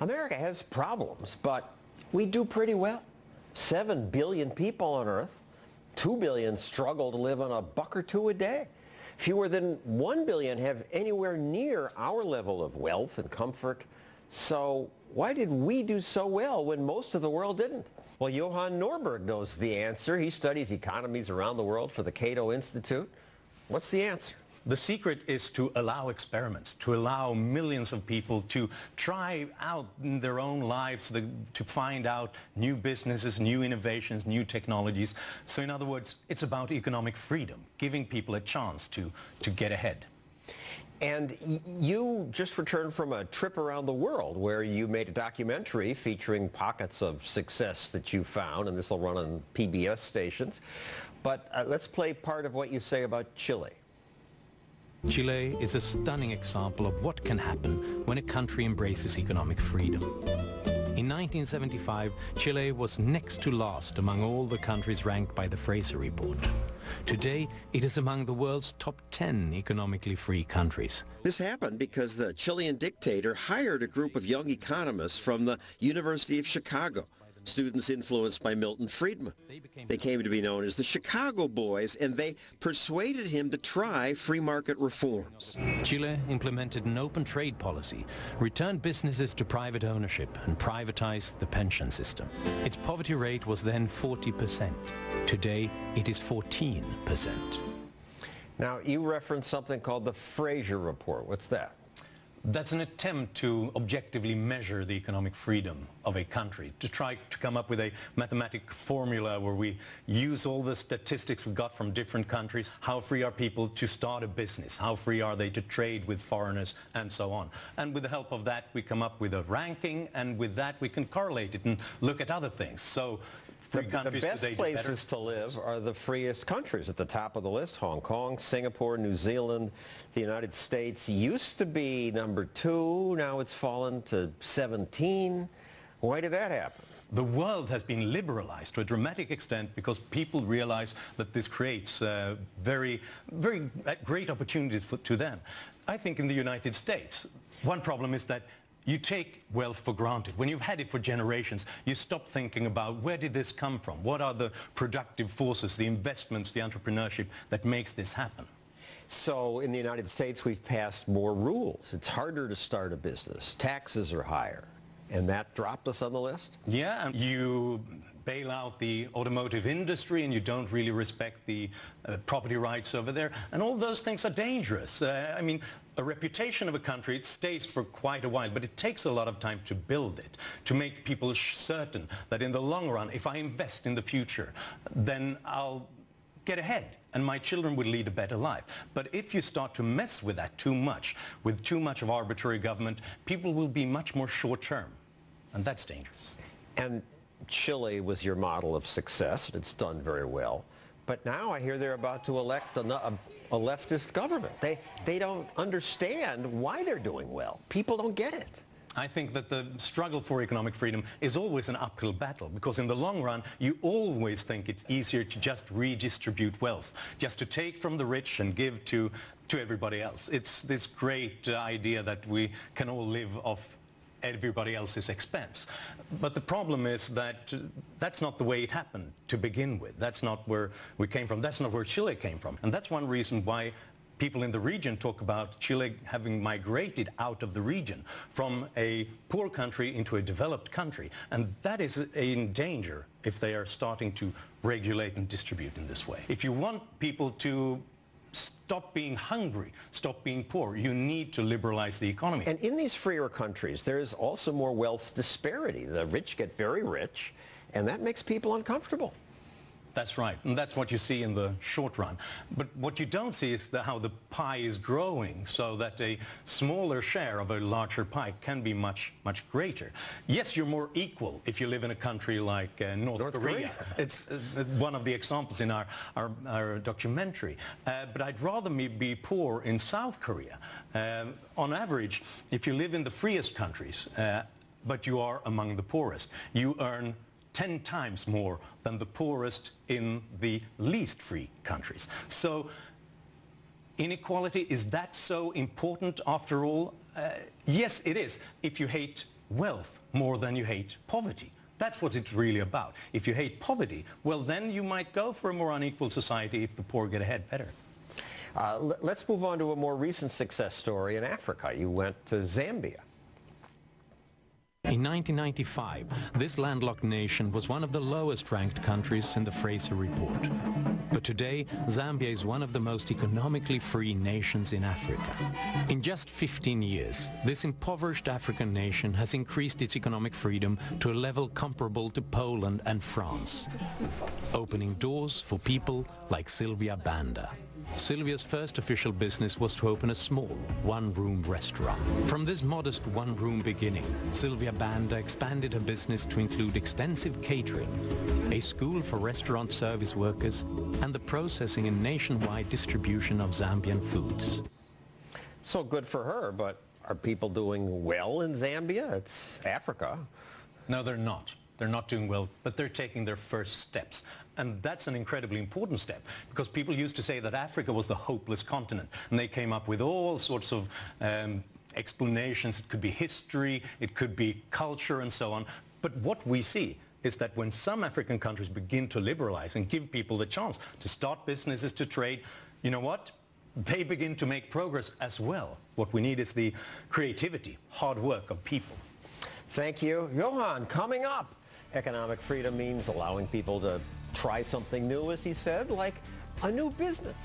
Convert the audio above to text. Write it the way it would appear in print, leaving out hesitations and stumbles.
America has problems, but we do pretty well. 7 billion people on Earth. 2 billion struggle to live on a buck or two a day. Fewer than 1 billion have anywhere near our level of wealth and comfort. So why did we do so well when most of the world didn't? Well, Johan Norberg knows the answer. He studies economies around the world for the Cato Institute. What's the answer? The secret is to allow experiments, to allow millions of people to try out in their own lives, to find out new businesses, new innovations, new technologies. So in other words, it's about economic freedom, giving people a chance to get ahead. And you just returned from a trip around the world where you made a documentary featuring pockets of success that you found, and this will run on PBS stations. But let's play part of what you say about Chile. Chile is a stunning example of what can happen when a country embraces economic freedom. In 1975, Chile was next to last among all the countries ranked by the Frazier Report. Today, it is among the world's top 10 economically free countries. This happened because the Chilean dictator hired a group of young economists from the University of Chicago, students influenced by Milton Friedman. They came to be known as the Chicago Boys, and they persuaded him to try free market reforms. Chile implemented an open trade policy, returned businesses to private ownership, and privatized the pension system. Its poverty rate was then 40%. Today, it is 14%. Now, you referenced something called the Frazier Report. What's that? That's an attempt to objectively measure the economic freedom of a country, to try to come up with a mathematical formula where we use all the statistics we got from different countries. How free are people to start a business? How free are they to trade with foreigners, and so on? And with the help of that, we come up with a ranking, and with that, we can correlate it and look at other things. So free countries, the best places to live are the freest countries at the top of the list. Hong Kong, Singapore, New Zealand, the United States used to be number 2. Now it's fallen to 17. Why did that happen? The world has been liberalized to a dramatic extent because people realize that this creates very great opportunities to them. I think in the United States, one problem is that you take wealth for granted. When you've had it for generations, you stop thinking about where did this come from? What are the productive forces, the investments, the entrepreneurship that makes this happen? So in the United States, we've passed more rules. It's harder to start a business. Taxes are higher. And that dropped us on the list? Yeah, and you bail out the automotive industry and you don't really respect the property rights over there. And all those things are dangerous. I mean, a reputation of a country, it stays for quite a while, but it takes a lot of time to build it, to make people certain that in the long run, if I invest in the future, then I'll get ahead and my children would lead a better life. But if you start to mess with that too much, with too much of arbitrary government, people will be much more short-term, and that's dangerous. And Chile was your model of success, and it's done very well. But now I hear they're about to elect a leftist government. They don't understand why they're doing well. People don't get it. I think that the struggle for economic freedom is always an uphill battle, because in the long run, you always think it's easier to just redistribute wealth, just to take from the rich and give to everybody else. It's this great idea that we can all live off everybody else's expense. But the problem is that that's not the way it happened to begin with. That's not where we came from. That's not where Chile came from. And that's one reason why people in the region talk about Chile having migrated out of the region from a poor country into a developed country. And that is in danger if they are starting to regulate and distribute in this way. If you want people to stop being hungry, stop being poor, you need to liberalize the economy. And in these freer countries, there is also more wealth disparity. The rich get very rich, and that makes people uncomfortable. That's right, and that's what you see in the short run. But what you don't see is how the pie is growing, so that a smaller share of a larger pie can be much, much greater. Yes, you're more equal if you live in a country like North Korea. It's one of the examples in our documentary. But I'd rather be poor in South Korea. On average, if you live in the freest countries, but you are among the poorest, you earn 10 times more than the poorest in the least free countries. So inequality, is that so important after all? Yes, it is, if you hate wealth more than you hate poverty. That's what it's really about. If you hate poverty, well, then you might go for a more unequal society if the poor get ahead better. Let's move on to a more recent success story in Africa. You went to Zambia. In 1995, this landlocked nation was one of the lowest ranked countries in the Frazier Report. But today, Zambia is one of the most economically free nations in Africa. In just 15 years, this impoverished African nation has increased its economic freedom to a level comparable to Poland and France, opening doors for people like Sylvia Banda. Sylvia's first official business was to open a small, one-room restaurant. From this modest one-room beginning, Sylvia Banda expanded her business to include extensive catering, a school for restaurant service workers, and the processing and nationwide distribution of Zambian foods. So good for her, but are people doing well in Zambia? It's Africa. No, they're not. They're not doing well, but they're taking their first steps. And that's an incredibly important step, because people used to say that Africa was the hopeless continent, and they came up with all sorts of explanations. It could be history, it could be culture, and so on. But what we see is that when some African countries begin to liberalize and give people the chance to start businesses, to trade, you know what? They begin to make progress as well. What we need is the creativity, hard work of people. Thank you. Johan, coming up, economic freedom means allowing people to try something new, as he said, like a new business.